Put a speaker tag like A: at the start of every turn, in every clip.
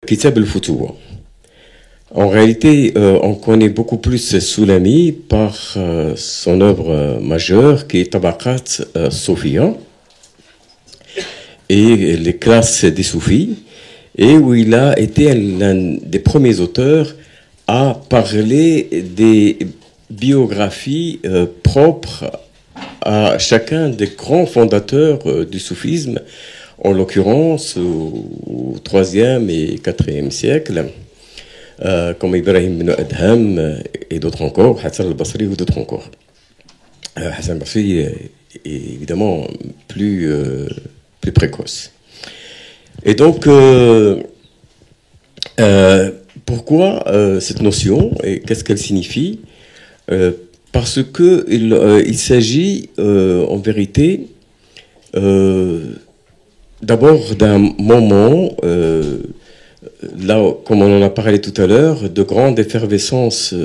A: Kitab al-Futuwa. En réalité, on connaît beaucoup plus Soulami par son œuvre majeure qui est Tabaqat Soufia et les classes des soufis, et où il a été l'un des premiers auteurs à parler des biographies propres à chacun des grands fondateurs du soufisme, en l'occurrence au 3e et 4e siècle, comme Ibrahim ibn Adham et d'autres encore, Hassan al-Basri ou d'autres encore. Hassan al-Basri est évidemment plus précoce. Et donc, pourquoi cette notion et qu'est-ce qu'elle signifie? Parce que il s'agit en vérité d'abord d'un moment, là, comme on en a parlé tout à l'heure, de grande effervescence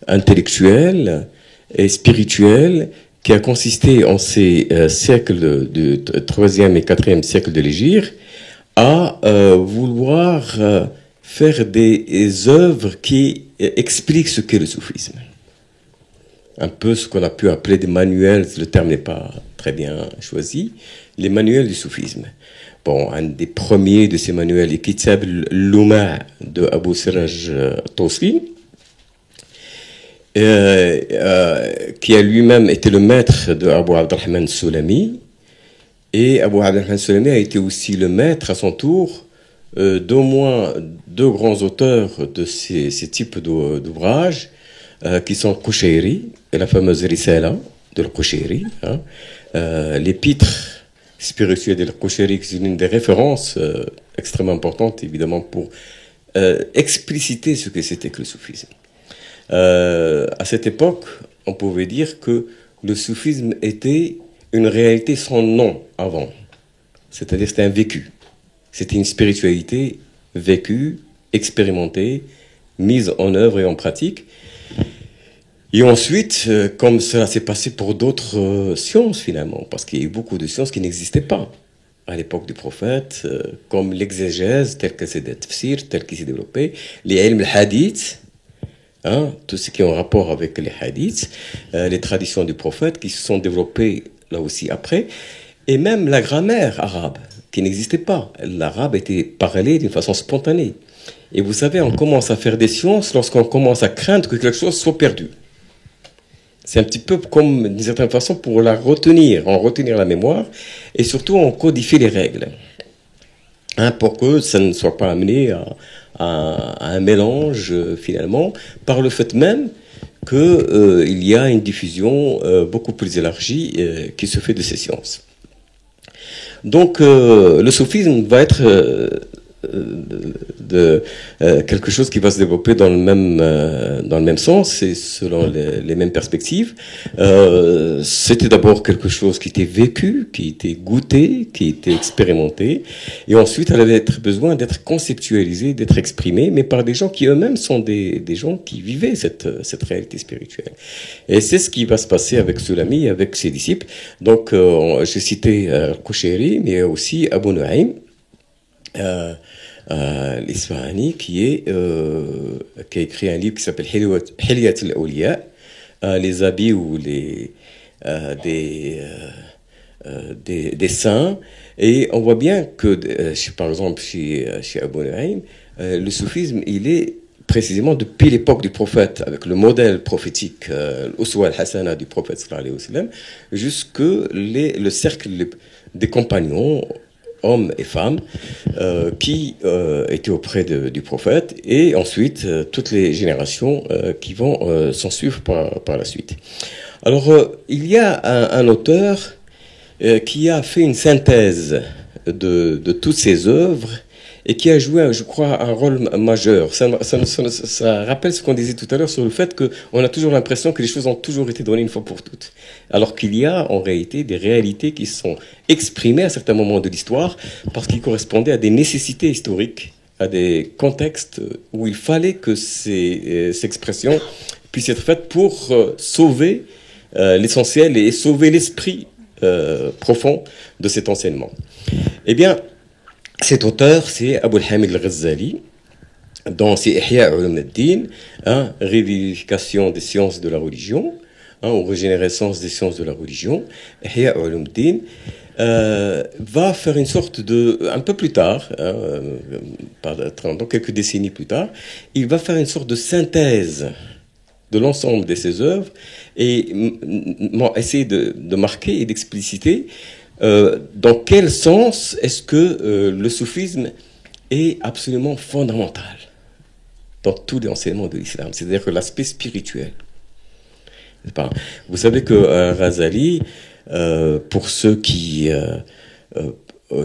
A: intellectuelle et spirituelle qui a consisté en ces siècles du 3e et 4e siècle de l'Hégire à vouloir faire des œuvres qui expliquent ce qu'est le soufisme. Un peu ce qu'on a pu appeler des manuels, le terme n'est pas très bien choisi, les manuels du soufisme. Bon, un des premiers de ces manuels est Kitab al-Luma de Abu Siraj Tosi, qui a lui-même été le maître de Abu Abdurrahman Soulami. Et Abu Abdurrahman Soulami a été aussi le maître à son tour d'au moins deux grands auteurs de ces types d'ouvrages, qui sont Qushayri et la fameuse Risala de Qushayri, hein, l'épître spirituelle de Qushayri, qui est une des références extrêmement importantes, évidemment, pour expliciter ce que c'était que le soufisme. À cette époque, on pouvait dire que le soufisme était une réalité sans nom avant. C'est-à-dire c'était un vécu. C'était une spiritualité vécue, expérimentée, mise en œuvre et en pratique. Et ensuite, comme cela s'est passé pour d'autres sciences finalement, parce qu'il y a eu beaucoup de sciences qui n'existaient pas à l'époque du prophète, comme l'exégèse telle que c'est des tafsir, telle qu'il s'est développée, les ilm al-hadith, hein, tout ce qui est en rapport avec les hadiths, les traditions du prophète qui se sont développées là aussi après, et même la grammaire arabe qui n'existait pas. L'arabe était parlé d'une façon spontanée. Et vous savez, on commence à faire des sciences lorsqu'on commence à craindre que quelque chose soit perdu. C'est un petit peu comme, d'une certaine façon, pour la retenir, en retenir la mémoire, et surtout on codifie les règles, hein, pour que ça ne soit pas amené à un mélange, finalement, par le fait même qu'il y a une diffusion beaucoup plus élargie qui se fait de ces sciences. Donc, le soufisme va être quelque chose qui va se développer dans le même sens et selon les mêmes perspectives. C'était d'abord quelque chose qui était vécu, qui était goûté, qui était expérimenté, et ensuite elle avait besoin d'être conceptualisée, d'être exprimée, mais par des gens qui eux-mêmes sont des gens qui vivaient cette réalité spirituelle. Et c'est ce qui va se passer avec Soulami, avec ses disciples. Donc j'ai cité Qushayri, mais aussi Abu Nu'aym, l'Isfahani, qui a écrit un livre qui s'appelle Hilyat al-Awliya, les habits ou des saints. Et on voit bien que, par exemple, chez Abu Nu'aym, le soufisme, il est précisément depuis l'époque du prophète, avec le modèle prophétique, l'Uswa al-Hasana du prophète sallallahu alayhi wa sallam, jusque le cercle des compagnons, hommes et femmes, qui étaient auprès du prophète, et ensuite toutes les générations qui vont s'en suivre par la suite. Alors, il y a un auteur qui a fait une synthèse de toutes ces œuvres et qui a joué, je crois, un rôle majeur. Ça rappelle ce qu'on disait tout à l'heure sur le fait qu'on a toujours l'impression que les choses ont toujours été données une fois pour toutes. Alors qu'il y a en réalité des réalités qui sont exprimées à certains moments de l'histoire parce qu'ils correspondaient à des nécessités historiques, à des contextes où il fallait que ces expressions puissent être faites pour sauver l'essentiel et sauver l'esprit profond de cet enseignement. Eh bien, Cet auteur, c'est Abul Hamid al-Ghazali, dans ses Ihya Ulum ad-Din, révivification des sciences de la religion, ou régénérescence des sciences de la religion, Ihya Ulum ad-Din, va faire une sorte de, un peu plus tard, donc quelques décennies plus tard, il va faire une sorte de synthèse de l'ensemble de ses œuvres et essayer de marquer et d'expliciter dans quel sens est-ce que le soufisme est absolument fondamental dans tous les enseignements de l'islam, c'est-à-dire que l'aspect spirituel. Vous savez que Ghazali, pour ceux qui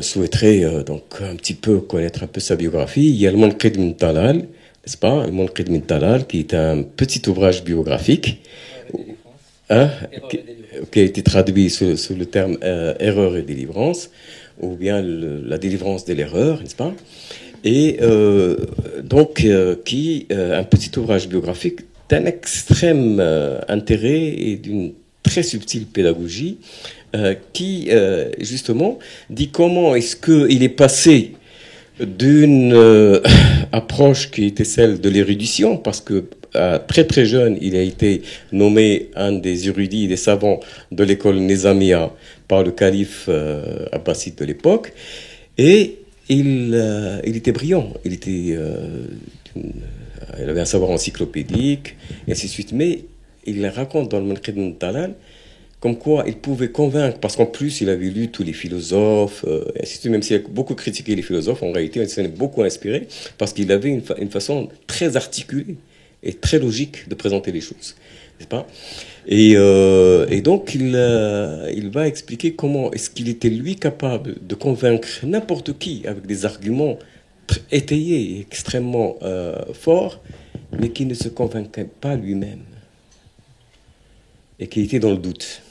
A: souhaiteraient donc un petit peu connaître un peu sa biographie, il y a le Munqidh min Talal, n'est-ce pas, le Munqidh min Talal, qui est un petit ouvrage biographique, qui a été traduit sous le terme erreur et délivrance, ou bien la délivrance de l'erreur, n'est-ce pas, et donc qui un petit ouvrage biographique d'un extrême intérêt et d'une très subtile pédagogie, qui justement dit comment est-ce qu'il est passé d'une approche qui était celle de l'érudition, parce que très très jeune, il a été nommé un des érudits, des savants de l'école Nizamiya par le calife abbasside de l'époque, et il était brillant, il avait un savoir encyclopédique, et ainsi de suite, mais il raconte dans le Munqidh min Talal comme quoi il pouvait convaincre, parce qu'en plus il avait lu tous les philosophes, et ainsi de suite, même s'il a beaucoup critiqué les philosophes, en réalité il s'en est beaucoup inspiré, parce qu'il avait une façon très articulée et très logique de présenter les choses, n'est-ce pas, et donc il va expliquer comment est-ce qu'il était lui capable de convaincre n'importe qui avec des arguments étayés et extrêmement forts, mais qui ne se convainquait pas lui-même et qui était dans le doute,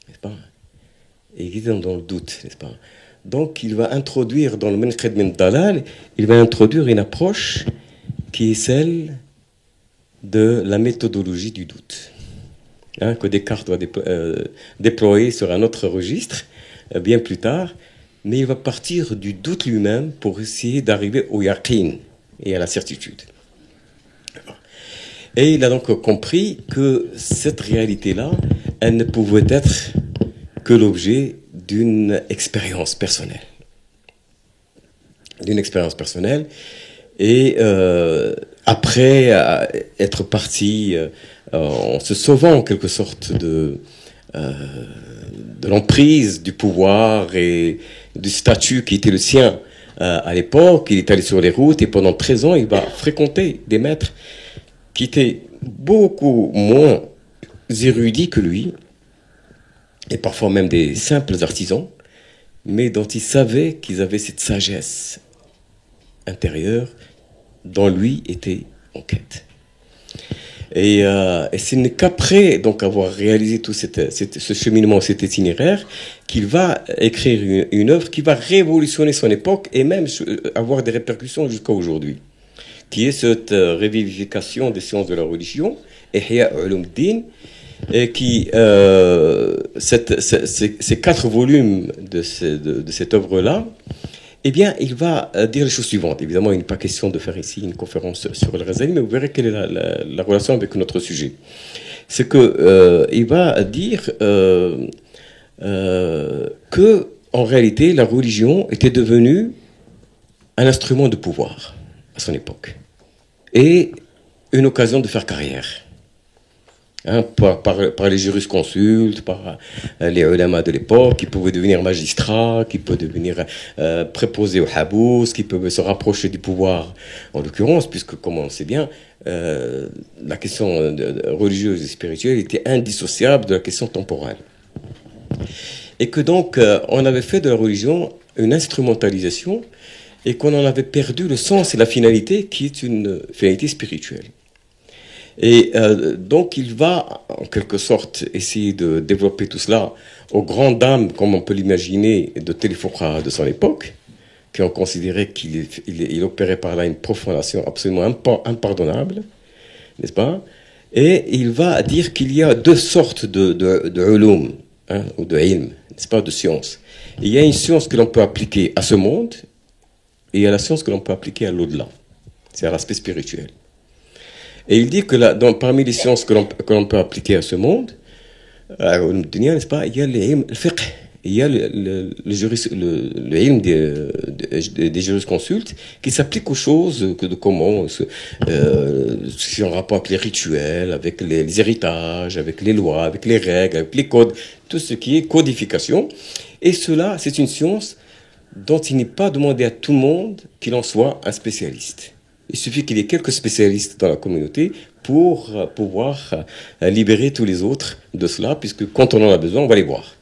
A: n'est-ce pas, et qui était dans le doute, n'est-ce pas. Donc il va introduire dans le Munqidh min Talal, il va introduire une approche qui est celle de la méthodologie du doute, que Descartes va déployer sur un autre registre bien plus tard, mais il va partir du doute lui-même pour essayer d'arriver au yaqin et à la certitude. Et il a donc compris que cette réalité-là, elle ne pouvait être que l'objet d'une expérience personnelle. D'une expérience personnelle. Et après être parti en se sauvant en quelque sorte de l'emprise, du pouvoir et du statut qui était le sien à l'époque, il est allé sur les routes et pendant 13 ans, il va fréquenter des maîtres qui étaient beaucoup moins érudits que lui, et parfois même des simples artisans, mais dont il savait qu'ils avaient cette sagesse intérieure dont lui était en quête. Et ce n'est qu'après donc avoir réalisé tout ce cheminement, cet itinéraire, qu'il va écrire une œuvre qui va révolutionner son époque et même avoir des répercussions jusqu'à aujourd'hui, qui est cette révivification des sciences de la religion, Ihya Ulum ad-Din, et qui, ces 4 volumes de cette œuvre-là, eh bien, il va dire les choses suivantes. Évidemment, il n'est pas question de faire ici une conférence sur le Ghazali, mais vous verrez quelle est la relation avec notre sujet. C'est que il va dire que, en réalité, la religion était devenue un instrument de pouvoir à son époque et une occasion de faire carrière. Par les jurisconsultes, par les ulama de l'époque, qui pouvaient devenir magistrats, qui pouvaient devenir préposés au habous, qui pouvaient se rapprocher du pouvoir, en l'occurrence, puisque, comme on le sait bien, la question religieuse et spirituelle était indissociable de la question temporelle. Et que donc, on avait fait de la religion une instrumentalisation et qu'on en avait perdu le sens et la finalité, qui est une finalité spirituelle. Et donc il va en quelque sorte essayer de développer tout cela aux grandes dames, comme on peut l'imaginer, de Tel Fuqaha de son époque, qui ont considéré qu'il opérait par là une profanation absolument impardonnable, n'est-ce pas? Et il va dire qu'il y a 2 sortes de ulum, ou de ilm, n'est-ce pas, de science. Il y a une science que l'on peut appliquer à ce monde, et il y a la science que l'on peut appliquer à l'au-delà. C'est à l'aspect spirituel. Et il dit que là, parmi les sciences que l'on peut appliquer à ce monde, n'est-ce pas, il y a le fiqh, il y a le ilm des jurisconsultes qui s'applique aux choses de comment c'est en rapport avec les rituels, avec les héritages, avec les lois, avec les règles, avec les codes, tout ce qui est codification. Et cela, c'est une science dont il n'est pas demandé à tout le monde qu'il en soit un spécialiste. Il suffit qu'il y ait quelques spécialistes dans la communauté pour pouvoir libérer tous les autres de cela, puisque quand on en a besoin, on va les voir.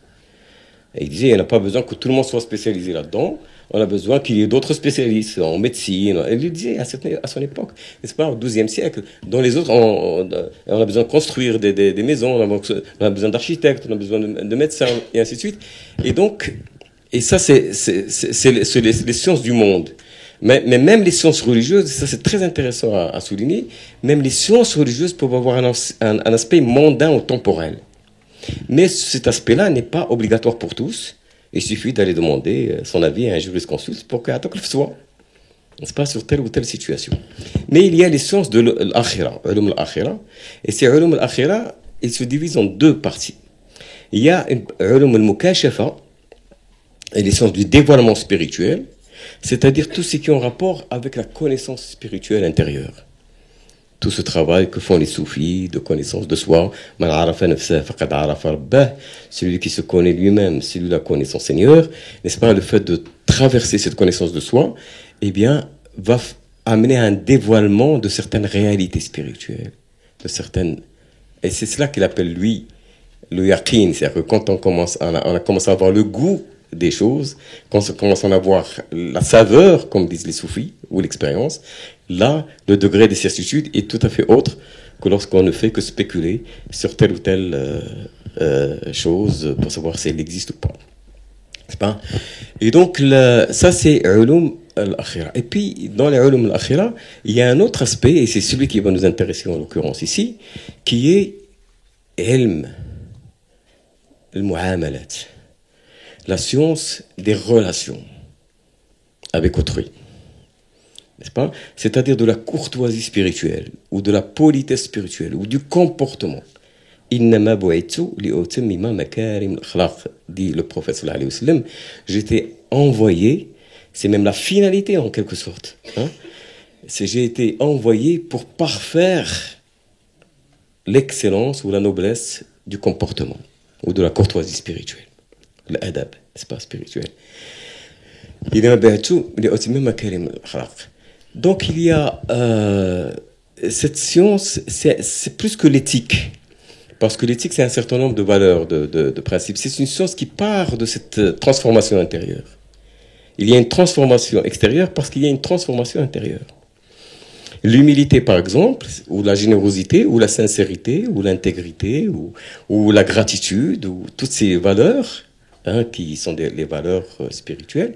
A: Et il disait, il n'y a pas besoin que tout le monde soit spécialisé là-dedans, on a besoin qu'il y ait d'autres spécialistes en médecine. Et il disait à son époque, n'est-ce pas, au XIIe siècle, dans les autres, on a besoin de construire des maisons, on a besoin d'architectes, on a besoin de médecins, et ainsi de suite. Et donc, et ça, c'est les sciences du monde. Mais même les sciences religieuses, ça c'est très intéressant à souligner, même les sciences religieuses peuvent avoir un aspect mondain ou temporel. Mais cet aspect-là n'est pas obligatoire pour tous. Il suffit d'aller demander son avis à un jurisconsulte pour qu'un taklif soit, n'est-ce pas, sur telle ou telle situation. Mais il y a les sciences de l'akhira, ulum al-akhira, et ces ulum al-akhira, ils se divisent en deux parties. Il y a ulum al-mukashafa, et les sciences du dévoilement spirituel, c'est-à-dire tout ce qui est en rapport avec la connaissance spirituelle intérieure. Tout ce travail que font les soufis de connaissance de soi, celui qui se connaît lui-même, celui-là connaît son Seigneur, n'est-ce pas, le fait de traverser cette connaissance de soi, eh bien, va amener à un dévoilement de certaines réalités spirituelles, de certaines, et c'est cela qu'il appelle lui le yaqin, c'est-à-dire que quand on a commencé à avoir le goût des choses, quand on commence à en avoir la saveur, comme disent les soufis, ou l'expérience, là, le degré de certitude est tout à fait autre que lorsqu'on ne fait que spéculer sur telle ou telle chose pour savoir si elle existe ou pas. C'est pas? Et donc, ça c'est ulum al-akhira. Et puis, dans les ulum al-akhira, il y a un autre aspect, et c'est celui qui va nous intéresser en l'occurrence ici, qui est ilm al-mu'amalat, la science des relations avec autrui, n'est-ce pas? C'est-à-dire de la courtoisie spirituelle, ou de la politesse spirituelle, ou du comportement. Innama bu'ithu li'utammima makarim al-akhlaq, dit le prophète sallallahu alayhi wa sallam. J'étais envoyé, c'est même la finalité en quelque sorte, hein? J'ai été envoyé pour parfaire l'excellence ou la noblesse du comportement, ou de la courtoisie spirituelle. L'adab, c'est pas spirituel. Donc il y a cette science, c'est plus que l'éthique, parce que l'éthique c'est un certain nombre de valeurs, de principes. C'est une science qui part de cette transformation intérieure. Il y a une transformation extérieure parce qu'il y a une transformation intérieure. L'humilité, par exemple, ou la générosité, ou la sincérité, ou l'intégrité, ou la gratitude, ou toutes ces valeurs, hein, qui sont les valeurs spirituelles,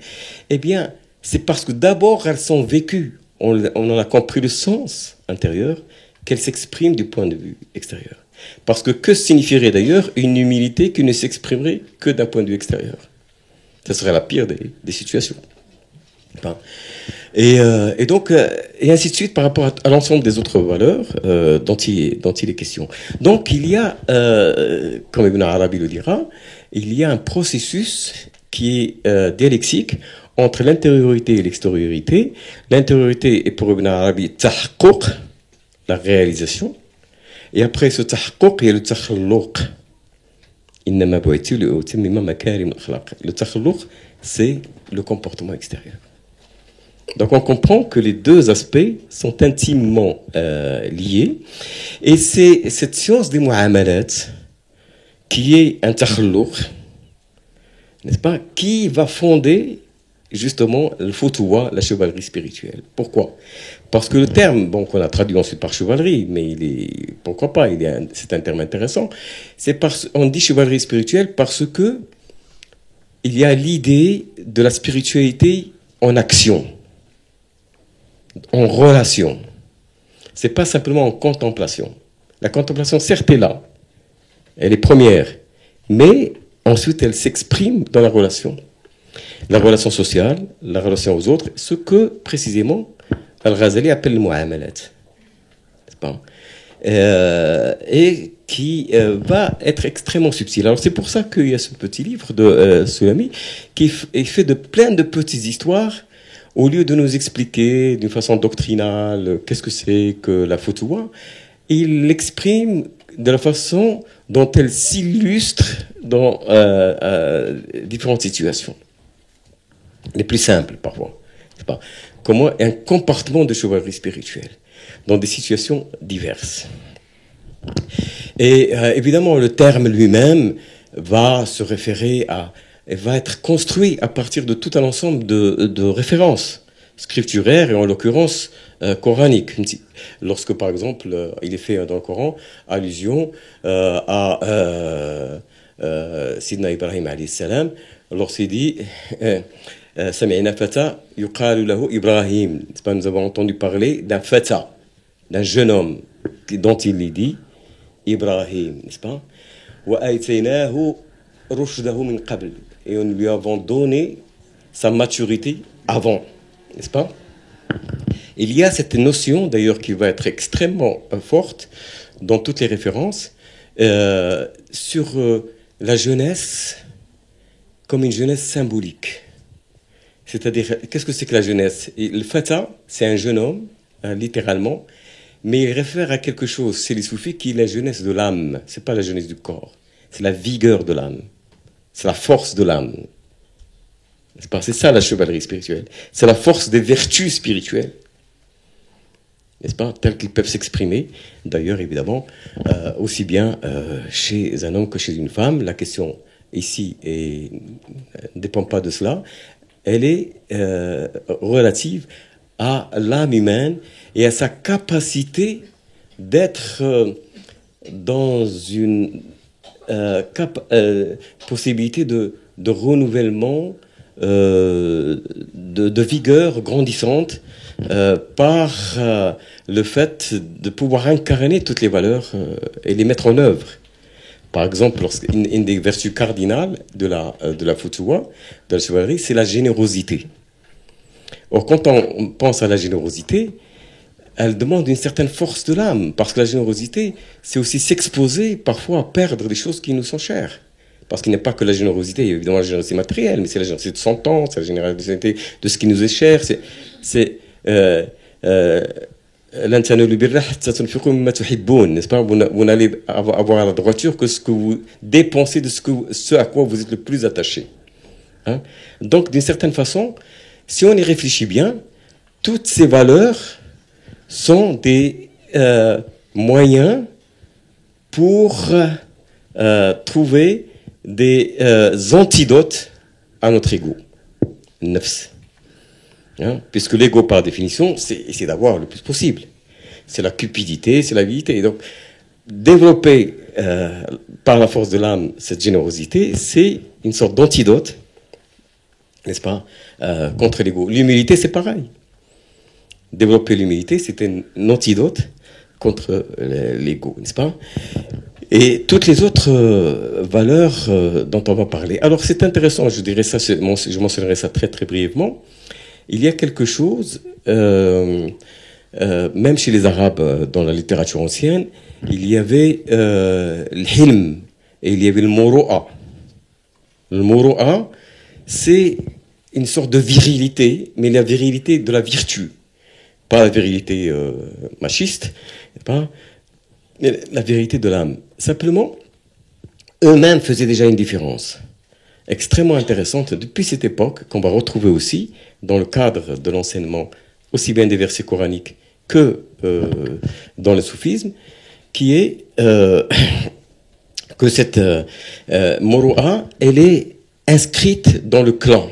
A: eh bien, c'est parce que d'abord elles sont vécues, on en a compris le sens intérieur, qu'elles s'expriment du point de vue extérieur. Parce que signifierait d'ailleurs une humilité qui ne s'exprimerait que d'un point de vue extérieur? Ce serait la pire des situations. Enfin, et donc, et ainsi de suite par rapport à l'ensemble des autres valeurs dont il est question. Donc, il y a, comme Ibn Arabi le dira, il y a un processus qui est dialectique entre l'intériorité et l'extériorité. L'intériorité est pour Ibn Arabi tahaqquq, la réalisation. Et après ce tahaqquq, il y a le takhalluq. Innama bu'ithu li'utammima makarim al-akhlaq. Le takhalluq, c'est le comportement extérieur. Donc on comprend que les deux aspects sont intimement liés. Et c'est cette science des mu'amalat qui est un takhalluq, n'est-ce pas, qui va fonder justement le foutoua, la chevalerie spirituelle. Pourquoi? Parce que le terme, bon, qu'on a traduit ensuite par chevalerie, mais pourquoi pas, c'est un terme intéressant. On dit chevalerie spirituelle parce que il y a l'idée de la spiritualité en action, en relation. C'est pas simplement en contemplation. La contemplation, certes, est là. Elle est première. Mais ensuite elle s'exprime dans la relation sociale, la relation aux autres, ce que précisément Al-Ghazali appelle le mu'amalat. Et qui va être extrêmement subtil. Alors c'est pour ça qu'il y a ce petit livre de Sulami qui est fait de plein de petites histoires. Au lieu de nous expliquer d'une façon doctrinale qu'est-ce que c'est que la fatwa, il l'exprime de la façon dont elle s'illustre dans différentes situations. Les plus simples parfois. Comment un comportement de chevalerie spirituelle dans des situations diverses. Et évidemment, le terme lui-même va se référer à, va être construit à partir de tout un ensemble de références scripturaires et en l'occurrence coraniques. Lorsque, par exemple, il est fait dans le Coran allusion à Sidna Ibrahim alayhi salam, lorsqu'il dit Sami'na fata yuqalu lahu Ibrahim. Nous avons entendu parler d'un fata, d'un jeune homme dont il est dit Ibrahim, n'est-ce pas? Et on lui avons donné sa maturité avant, n'est-ce pas? Il y a cette notion d'ailleurs qui va être extrêmement forte dans toutes les références sur la jeunesse comme une jeunesse symbolique. C'est-à-dire, qu'est-ce que c'est que la jeunesse? Le fata, c'est un jeune homme, littéralement, mais il réfère à quelque chose, c'est les soufis, qui est la jeunesse de l'âme. C'est pas la jeunesse du corps, c'est la vigueur de l'âme, c'est la force de l'âme. C'est ça la chevalerie spirituelle, c'est la force des vertus spirituelles, n'est-ce pas, telles qu'ils peuvent s'exprimer. D'ailleurs, évidemment, aussi bien chez un homme que chez une femme. La question ici ne dépend pas de cela. Elle est relative à l'âme humaine et à sa capacité d'être dans une possibilité de renouvellement, de vigueur grandissante par le fait de pouvoir incarner toutes les valeurs et les mettre en œuvre. Par exemple, une des vertus cardinales de la futwa, de la chevalerie, c'est la générosité. Or, quand on pense à la générosité, elle demande une certaine force de l'âme, parce que la générosité, c'est aussi s'exposer parfois à perdre des choses qui nous sont chères. Parce qu'il n'y a pas que la générosité, évidemment la générosité matérielle, mais c'est la générosité de son temps, c'est la générosité de ce qui nous est cher, c'est n'est-ce pas? Vous n'allez avoir la droiture que ce que vous dépensez de ce à quoi vous êtes le plus attaché. Hein? Donc, d'une certaine façon, si on y réfléchit bien, toutes ces valeurs sont des moyens pour trouver des antidotes à notre ego, nafs. Hein? Puisque l'ego, par définition, c'est essayer d'avoir le plus possible. C'est la cupidité, c'est l'avidité. Donc, développer par la force de l'âme cette générosité, c'est une sorte d'antidote, n'est-ce pas, contre l'ego. L'humilité, c'est pareil. Développer l'humilité, c'est un antidote contre l'ego, n'est-ce pas? Et toutes les autres valeurs dont on va parler. Alors, c'est intéressant, je dirais ça, je mentionnerai ça très très brièvement. Il y a quelque chose, même chez les Arabes, dans la littérature ancienne, il y avait l'hilm et il y avait le moro'a. Le moro'a, c'est une sorte de virilité, mais la virilité de la vertu. Pas la virilité machiste, pas, mais la virilité de l'âme. Simplement, eux-mêmes faisaient déjà une différence extrêmement intéressante depuis cette époque, qu'on va retrouver aussi dans le cadre de l'enseignement, aussi bien des versets coraniques que dans le soufisme, qui est que cette moro'a, elle est inscrite dans le clan.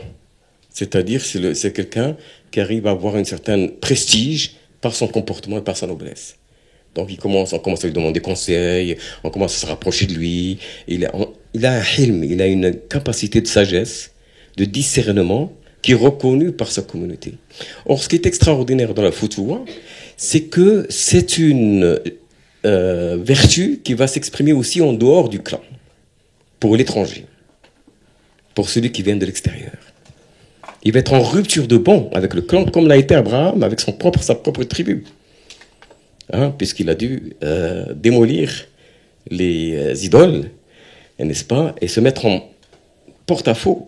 A: C'est-à-dire, c'est quelqu'un qui arrive à avoir un certain prestige par son comportement et par sa noblesse. Donc on commence à lui demander conseil, on commence à se rapprocher de lui. Il a un hilm, il a une capacité de sagesse, de discernement qui est reconnue par sa communauté. Or, ce qui est extraordinaire dans la futwa, c'est que c'est une vertu qui va s'exprimer aussi en dehors du clan, pour l'étranger. pour celui qui vient de l'extérieur. Il va être en rupture de ban avec le clan, comme l'a été Abraham avec sa propre tribu. Hein, puisqu'il a dû démolir les idoles, n'est-ce pas, et se mettre en porte-à-faux,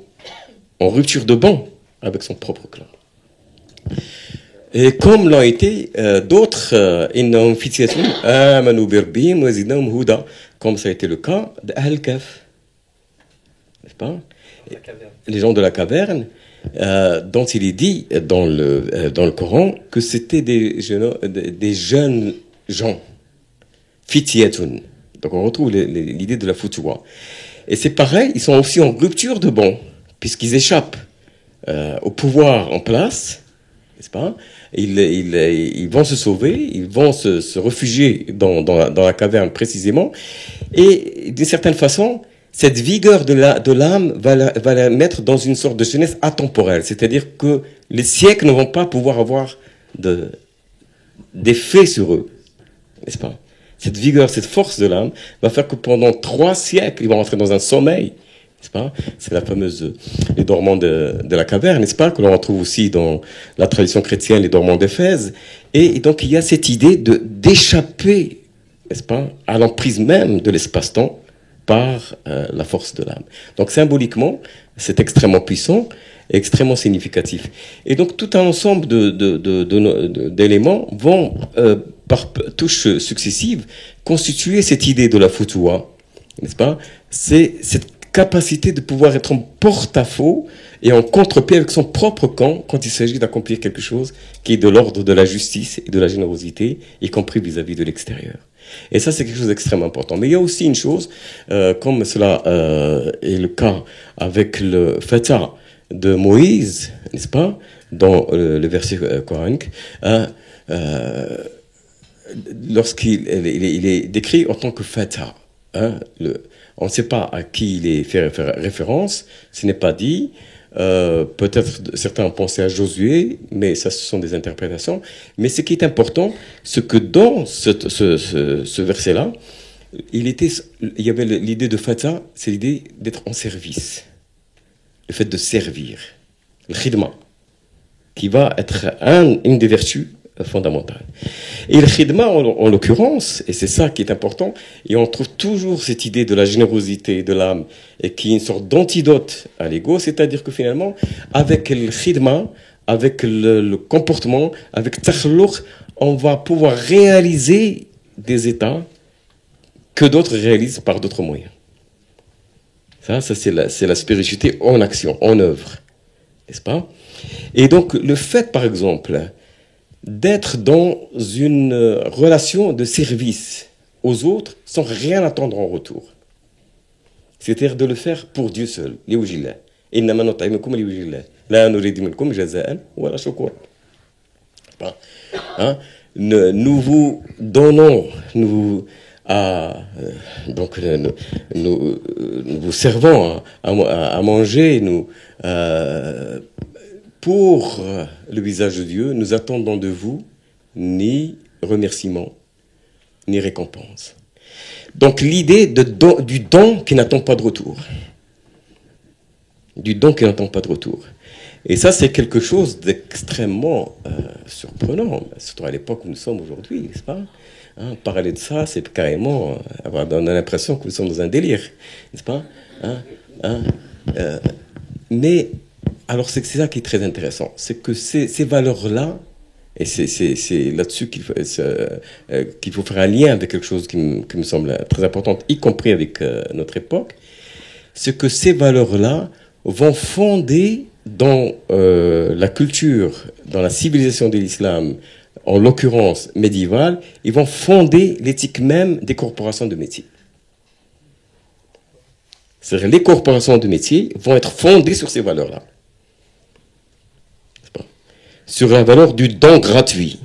A: en rupture de ban avec son propre clan. Et comme l'ont été d'autres, comme ça a été le cas d'Ahl Kahf, n'est-ce pas? Les gens de la caverne, dont il est dit dans le Coran que c'était des jeunes gens, fityatun. Donc on retrouve l'idée de la futwa. Et c'est pareil, ils sont aussi en rupture de ban, puisqu'ils échappent au pouvoir en place, n'est-ce pas? Ils vont se sauver, ils vont se réfugier dans la caverne précisément, et d'une certaine façon, cette vigueur de l'âme va la mettre dans une sorte de jeunesse atemporelle, c'est-à-dire que les siècles ne vont pas pouvoir avoir d'effet sur eux, n'est-ce pas? Cette vigueur, cette force de l'âme va faire que pendant 3 siècles, ils vont rentrer dans un sommeil, n'est-ce pas? C'est la fameuse les dormants de la caverne, n'est-ce pas? Que l'on retrouve aussi dans la tradition chrétienne, les dormants d'Éphèse. Et donc il y a cette idée d'échapper, n'est-ce pas, à l'emprise même de l'espace-temps par la force de l'âme. Donc symboliquement, c'est extrêmement puissant et extrêmement significatif. Et donc tout un ensemble d'éléments vont, par touches successives, constituer cette idée de la futwa, n'est-ce pas? C'est cette capacité de pouvoir être en porte-à-faux et en contre-pied avec son propre camp quand il s'agit d'accomplir quelque chose qui est de l'ordre de la justice et de la générosité, y compris vis-à-vis de l'extérieur. Et ça, c'est quelque chose d'extrêmement important. Mais il y a aussi une chose, comme cela est le cas avec le fatah de Moïse, n'est-ce pas, dans le verset coranique, lorsqu'il est décrit en tant que fatah. On ne sait pas à qui il est fait référence, ce n'est pas dit. Peut-être certains ont pensé à Josué, mais ça, ce sont des interprétations. Mais ce qui est important, c'est que dans ce verset-là, il y avait l'idée de fatah, c'est l'idée d'être en service, le fait de servir, le khidma, qui va être une des vertus fondamentale. Et le khidma, en l'occurrence, et c'est ça qui est important, et on trouve toujours cette idée de la générosité de l'âme, et qui est une sorte d'antidote à l'ego, c'est-à-dire que finalement, avec le khidma, avec le comportement, avec takhluq, on va pouvoir réaliser des états que d'autres réalisent par d'autres moyens. Ça c'est la spiritualité en action, en œuvre, n'est-ce pas? Et donc, le fait, par exemple, d'être dans une relation de service aux autres sans rien attendre en retour. C'est-à-dire de le faire pour Dieu seul. Nous vous donnons, nous vous servons à manger, pour le visage de Dieu, nous attendons de vous ni remerciement, ni récompense. Donc l'idée du don qui n'attend pas de retour. Du don qui n'attend pas de retour. Et ça, c'est quelque chose d'extrêmement surprenant, surtout à l'époque où nous sommes aujourd'hui, n'est-ce pas? Parler de ça, c'est carrément on a l'impression que nous sommes dans un délire, n'est-ce pas? Mais alors c'est ça qui est très intéressant, c'est que ces valeurs-là, et c'est là-dessus qu'il faut faire un lien avec quelque chose qui me semble très important, y compris avec notre époque, c'est que ces valeurs-là vont fonder dans la culture, dans la civilisation de l'islam, en l'occurrence médiévale, ils vont fonder l'éthique même des corporations de métier. C'est-à-dire les corporations de métier vont être fondées sur ces valeurs-là. Sur la valeur du don gratuit,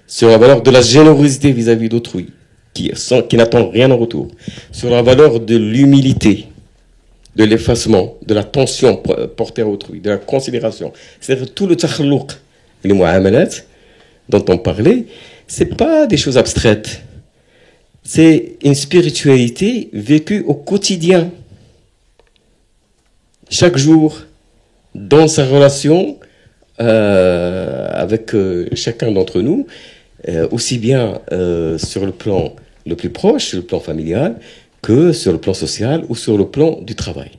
A: sur la valeur de la générosité vis-à-vis d'autrui, qui n'attend rien en retour, sur la valeur de l'humilité, de l'effacement, de l'attention portée à autrui, de la considération. C'est-à-dire tout le takhluq, les mu'amalat dont on parlait, c'est pas des choses abstraites. C'est une spiritualité vécue au quotidien. chaque jour, dans sa relation avec chacun d'entre nous, aussi bien sur le plan le plus proche, sur le plan familial, que sur le plan social ou sur le plan du travail.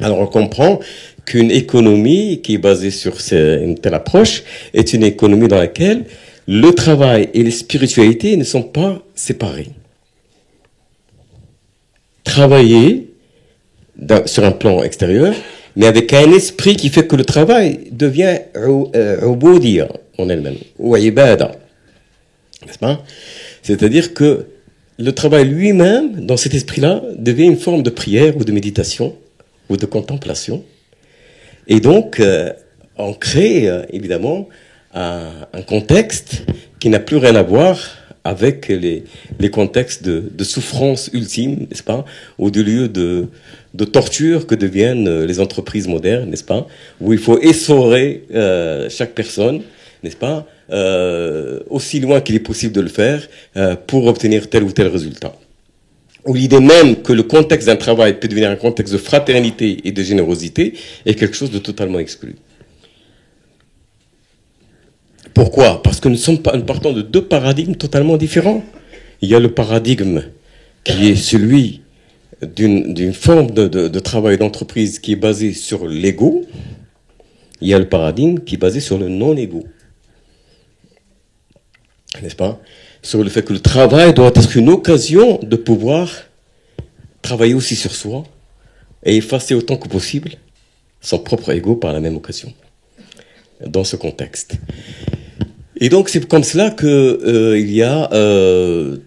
A: Alors on comprend qu'une économie qui est basée sur une telle approche est une économie dans laquelle le travail et les spiritualités ne sont pas séparés. Travailler sur un plan extérieur, mais avec un esprit qui fait que le travail devient ubudiyya en elle-même, ou ibada, n'est-ce pas? C'est-à-dire que le travail lui-même, dans cet esprit-là, devient une forme de prière ou de méditation ou de contemplation. Et donc, on crée évidemment un contexte qui n'a plus rien à voir avec les contextes de souffrance ultime, n'est-ce pas, ou de lieu de torture que deviennent les entreprises modernes, n'est-ce pas, où il faut essorer chaque personne, n'est-ce pas, aussi loin qu'il est possible de le faire pour obtenir tel ou tel résultat. Ou l'idée même que le contexte d'un travail peut devenir un contexte de fraternité et de générosité est quelque chose de totalement exclu. Pourquoi? Parce que nous partons de deux paradigmes totalement différents. Il y a le paradigme qui est celui d'une forme de travail d'entreprise qui est basé sur l'ego. Il y a le paradigme qui est basé sur le non-ego. N'est-ce pas? Sur le fait que le travail doit être une occasion de pouvoir travailler aussi sur soi et effacer autant que possible son propre ego par la même occasion, dans ce contexte. Et donc c'est comme cela que il y a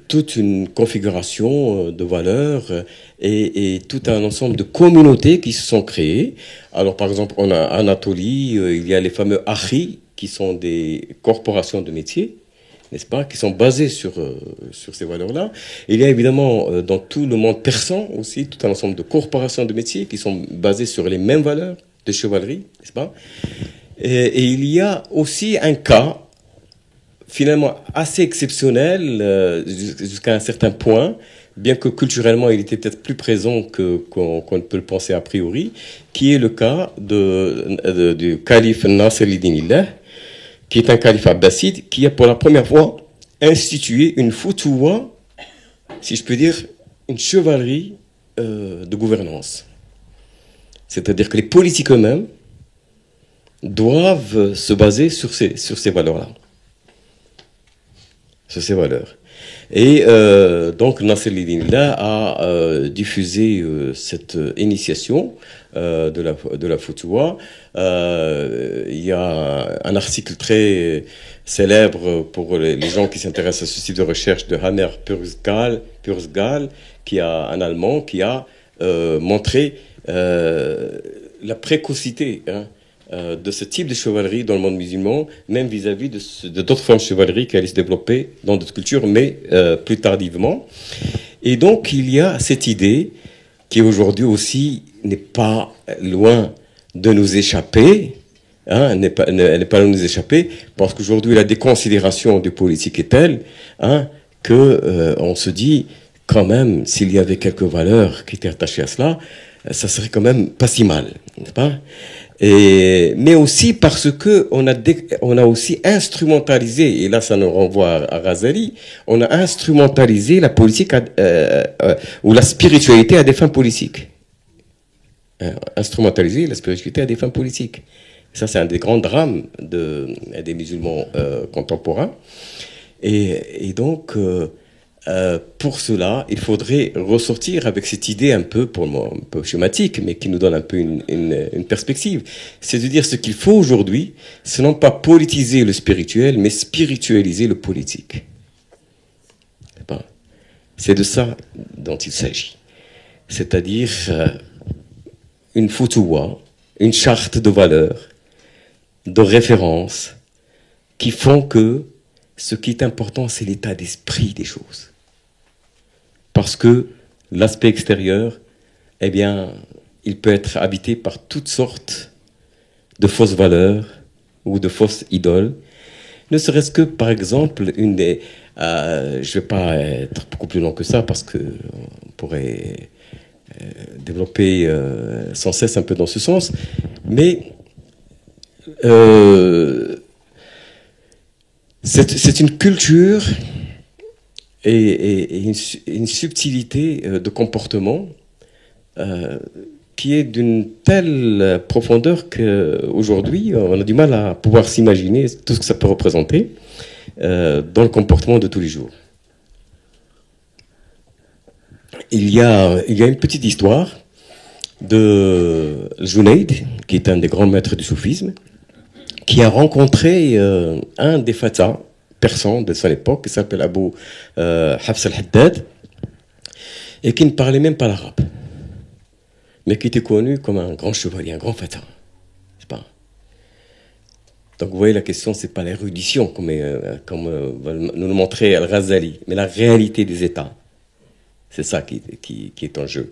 A: toute une configuration de valeurs et tout un ensemble de communautés qui se sont créées. Alors par exemple, on a Anatolie, il y a les fameux Akhi, qui sont des corporations de métiers, n'est-ce pas, qui sont basées sur ces valeurs-là. Il y a évidemment dans tout le monde persan aussi tout un ensemble de corporations de métiers qui sont basées sur les mêmes valeurs de chevalerie, n'est-ce pas. Et il y a aussi un cas finalement assez exceptionnel jusqu'à un certain point, bien que culturellement il était peut-être plus présent qu'on ne peut le penser a priori, qui est le cas du calife Nasser al-Din, qui est un calife abbasside, qui a pour la première fois institué une foutoua, si je peux dire, une chevalerie de gouvernance. C'est-à-dire que les politiques eux-mêmes doivent se baser sur ces valeurs-là. Sur ces valeurs. Et donc Nasser al-Din a diffusé cette initiation de la foutoua. Il y a un article très célèbre pour les gens qui s'intéressent à ce type de recherche de Hanner Purzgal, qui a un Allemand qui a montré la précocité de ce type de chevalerie dans le monde musulman, même vis-à-vis de d'autres formes de chevalerie qui allaient se développer dans d'autres cultures, mais plus tardivement. Et donc, il y a cette idée qui aujourd'hui aussi n'est pas loin de nous échapper, elle n'est pas loin de nous échapper, parce qu'aujourd'hui, la déconsidération du politique est telle que on se dit, quand même, s'il y avait quelques valeurs qui étaient attachées à cela, ça serait quand même pas si mal, n'est-ce pas? Mais aussi parce que on a aussi instrumentalisé, et là ça nous renvoie à Ghazali, on a instrumentalisé la politique ou la spiritualité à des fins politiques. Instrumentaliser la spiritualité à des fins politiques. Ça c'est un des grands drames des musulmans contemporains. Et donc pour cela, il faudrait ressortir avec cette idée un peu, pour moi, un peu schématique, mais qui nous donne un peu une perspective. C'est de dire ce qu'il faut aujourd'hui, c'est non pas politiser le spirituel, mais spiritualiser le politique. C'est de ça dont il s'agit. C'est-à-dire une foutoua, une charte de valeurs, de références, qui font que ce qui est important, c'est l'état d'esprit des choses. Parce que l'aspect extérieur, eh bien, il peut être habité par toutes sortes de fausses valeurs ou de fausses idoles. Ne serait-ce que, par exemple, je ne vais pas être beaucoup plus long que ça parce que on pourrait développé sans cesse un peu dans ce sens. Mais c'est une culture et une subtilité de comportement qui est d'une telle profondeur qu'aujourd'hui, on a du mal à pouvoir s'imaginer tout ce que ça peut représenter dans le comportement de tous les jours. Il y a une petite histoire de Junayd, qui est un des grands maîtres du soufisme, qui a rencontré un des fatas persans de son époque, qui s'appelle Abu Hafs al-Haddad, et qui ne parlait même pas l'arabe, mais qui était connu comme un grand chevalier, un grand fata. Donc vous voyez, la question, c'est pas l'érudition, comme nous le montrait Al-Ghazali, mais la réalité des États. C'est ça qui est en jeu.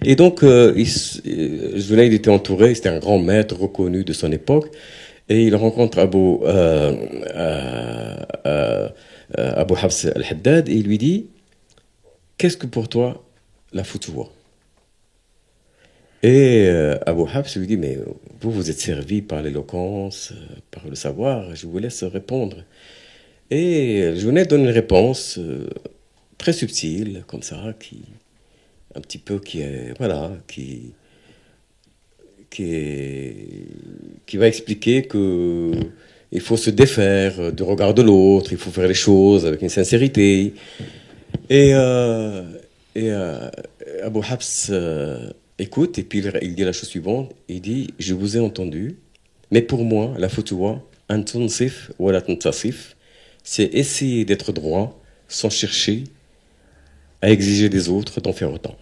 A: Et donc, Junayd était entouré, c'était un grand maître reconnu de son époque, et il rencontre Abu Hafs al-Haddad, et il lui dit, qu'est-ce que pour toi la foutouwa? Et Abu Hafs lui dit, mais vous êtes servi par l'éloquence, par le savoir, je vous laisse répondre. Et Junayd donne une réponse très subtile, comme ça, qui va expliquer que il faut se défaire du regard de l'autre, il faut faire les choses avec une sincérité. Et Abu Hafs écoute, et puis il dit la chose suivante, il dit, je vous ai entendu, mais pour moi, la foutouwa, an tunsif wa la tantasif, c'est essayer d'être droit sans chercher à exiger des autres d'en faire autant.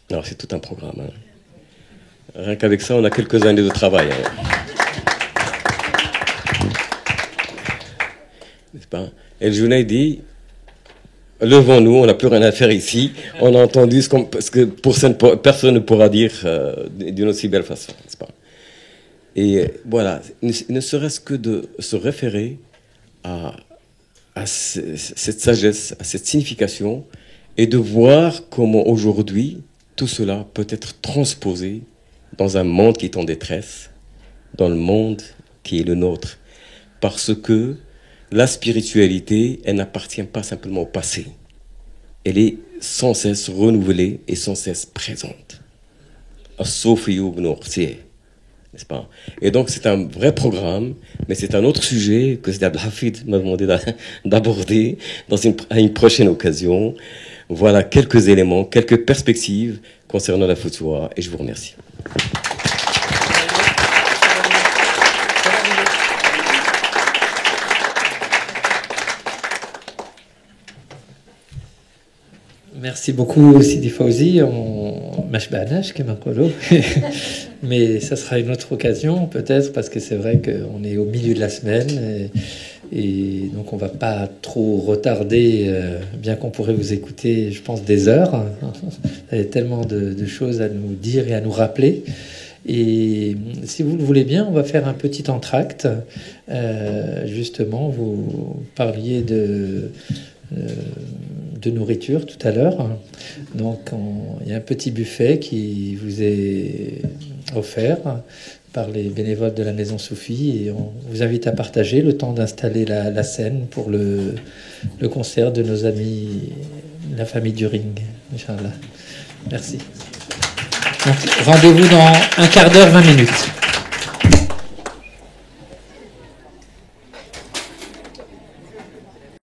A: Alors c'est tout un programme. Hein. Rien qu'avec ça, on a quelques années de travail. Hein. N'est-ce pas? Et le Junayd dit, levons-nous, on n'a plus rien à faire ici. On a entendu ce que personne ne pourra dire d'une aussi belle façon. N'est-ce pas? Et voilà, ne serait-ce que de se référer à cette sagesse, à cette signification, et de voir comment aujourd'hui tout cela peut être transposé dans un monde qui est en détresse, dans le monde qui est le nôtre. Parce que la spiritualité, elle n'appartient pas simplement au passé. Elle est sans cesse renouvelée et sans cesse présente. N'est-ce pas? Et donc c'est un vrai programme, mais c'est un autre sujet que Sidi Abdelhafid m'a demandé d'aborder à une prochaine occasion. Voilà quelques éléments, quelques perspectives concernant la foutouwa, et je vous remercie.
B: Merci beaucoup Sidi Fawzi, mais ça sera une autre occasion peut-être, parce que c'est vrai qu'on est au milieu de la semaine et donc on va pas trop retarder, bien qu'on pourrait vous écouter, je pense, des heures. Il y a tellement de choses à nous dire et à nous rappeler. Et si vous le voulez bien, on va faire un petit entracte. Justement, vous parliez de nourriture tout à l'heure. Donc il y a un petit buffet qui vous est offert par les bénévoles de la Maison Soufie, et on vous invite à partager le temps d'installer la scène pour le concert de nos amis, la famille du Ring, Inch'Allah. Merci. Rendez-vous dans un quart d'heure, 20 minutes.